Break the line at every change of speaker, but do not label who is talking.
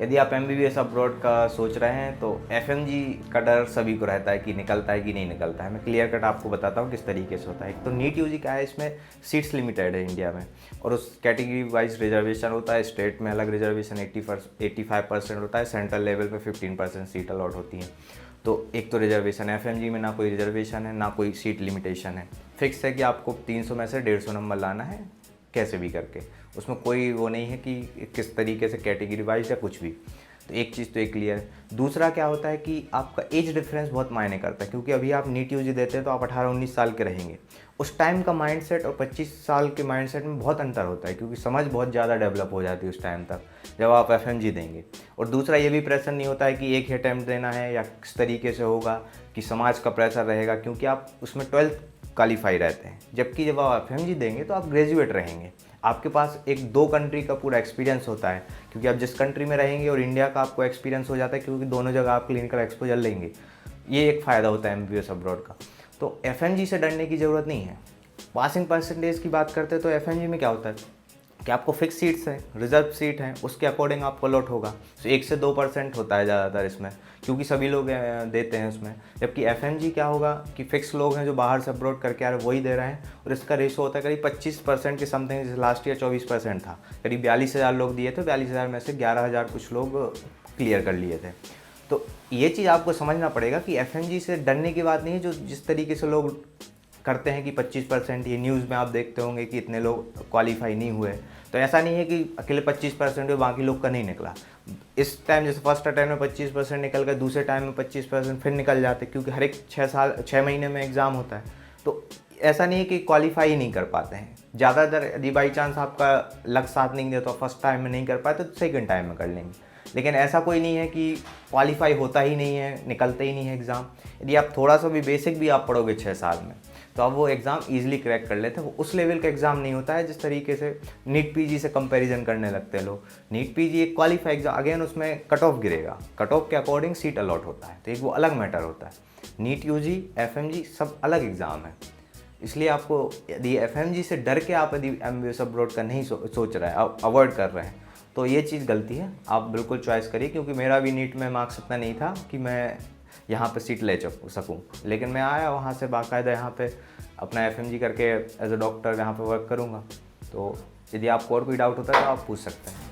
यदि आप MBBS abroad का सोच रहे हैं तो एफएमजी का डर सभी को रहता है कि निकलता है कि नहीं निकलता है। मैं क्लियर कट आपको बताता हूँ किस तरीके से होता है। एक तो नीट यूजी का है, इसमें सीट्स लिमिटेड है इंडिया में, और उस कैटेगरी वाइज रिजर्वेशन होता है। स्टेट में अलग रिजर्वेशन 85% होता है, सेंट्रल लेवल पे 15% सीट अलॉट होती है। तो एक तो रिजर्वेशन, एफएमजी में ना कोई रिजर्वेशन है ना कोई सीट लिमिटेशन है। फिक्स है कि आपको 300 में से 150 नंबर लाना है कैसे भी करके, उसमें कोई वो नहीं है कि किस तरीके से कैटेगरी वाइज या कुछ भी। तो एक चीज़ तो एक क्लियर है। दूसरा क्या होता है कि आपका एज डिफरेंस बहुत मायने करता है, क्योंकि अभी आप नीट यूजी देते हैं तो आप 18-19 साल के रहेंगे। उस टाइम का माइंडसेट और 25 साल के माइंडसेट में बहुत अंतर होता है, क्योंकि समझ बहुत ज़्यादा डेवलप हो जाती है उस टाइम तक जब आप एफएमजी देंगे। और दूसरा ये भी प्रेशर नहीं होता है कि एक ही अटैम्प्ट देना है या किस तरीके से होगा, कि समाज का प्रेशर रहेगा, क्योंकि आप उसमें 12th क्वालीफाई रहते हैं। जबकि जब आप एफएमजी देंगे तो आप ग्रेजुएट रहेंगे, आपके पास एक 2 कंट्री का पूरा एक्सपीरियंस होता है, क्योंकि आप जिस कंट्री में रहेंगे और इंडिया का आपको एक्सपीरियंस हो जाता है, क्योंकि दोनों जगह आप क्लिनिकल एक्सपोजर लेंगे। ये एक फ़ायदा होता है एमबीबीएस अब्रॉड का। तो एफएमजी से डरने की ज़रूरत नहीं है। पासिंग परसेंटेज की बात करते हैं तो एफएमजी में क्या होता है कि आपको फिक्स सीट्स हैं, रिजर्व सीट हैं, उसके अकॉर्डिंग आपको अलॉट होगा। तो 1 से 2% होता है ज़्यादातर इसमें, क्योंकि सभी लोग देते हैं उसमें। जबकि एफएमजी क्या होगा कि फिक्स लोग हैं जो बाहर से अब्रॉड करके आ रहे वही दे रहे हैं, और इसका रेशो होता है करीब 25% के समथिंग। जैसे लास्ट ईयर 24% था, करीब 42,000 लोग दिए थे, 42,000 में से 11,000 कुछ लोग क्लियर कर लिए थे। तो ये चीज़ आपको समझना पड़ेगा कि एफएमजी से डरने की बात नहीं है। जो जिस तरीके से लोग करते हैं कि 25%, ये न्यूज़ में आप देखते होंगे कि इतने लोग क्वालिफाई नहीं हुए, तो ऐसा नहीं है कि अकेले 25% हुए बाकी लोग का नहीं निकला। इस टाइम जैसे फर्स्ट अटैम्प्ट में 25% निकल गए, दूसरे टाइम में 25% फिर निकल जाते, क्योंकि हर एक 6 महीने में एग्ज़ाम होता है। तो ऐसा नहीं है कि क्वालिफाई ही नहीं कर पाते हैं। ज़्यादातर यदि बाई चांस आपका लक साथ नहीं देता तो फर्स्ट टाइम में नहीं कर पाते तो सेकंड टाइम में कर लेंगे। लेकिन ऐसा कोई नहीं है कि क्वालिफाई होता ही नहीं है, निकलते ही नहीं है एग्ज़ाम। यदि आप थोड़ा सा भी बेसिक भी आप पढ़ोगे 6 साल में तो आप वो एग्ज़ाम ईजिली क्रैक कर लेते हैं। वो उस लेवल का एग्ज़ाम नहीं होता है जिस तरीके से नीट पीजी से कंपैरिजन करने लगते हैं लोग। नीट पीजी एक क्वालिफाई एग्जाम, अगेन उसमें कट ऑफ गिरेगा, कट ऑफ के अकॉर्डिंग सीट अलॉट होता है, तो एक वो अलग मैटर होता है। नीट यूजी एफएमजी सब अलग एग्ज़ाम है। इसलिए आपको यदि एफएमजी से डर के आप यदि एमबीबीएस अब्रॉड का नहीं सोच रहे हैं, अवॉइड कर रहे हैं, तो ये चीज़ गलती है। आप बिल्कुल चॉइस करिए, क्योंकि मेरा भी नीट में मार्क्स इतना नहीं था कि मैं यहाँ पे सीट ले सकूँ, लेकिन मैं आया वहाँ से बाकायदा यहाँ पे अपना एफएमजी करके एज अ डॉक्टर यहाँ पे वर्क करूँगा। तो यदि आपको और कोई डाउट होता है तो आप पूछ सकते हैं।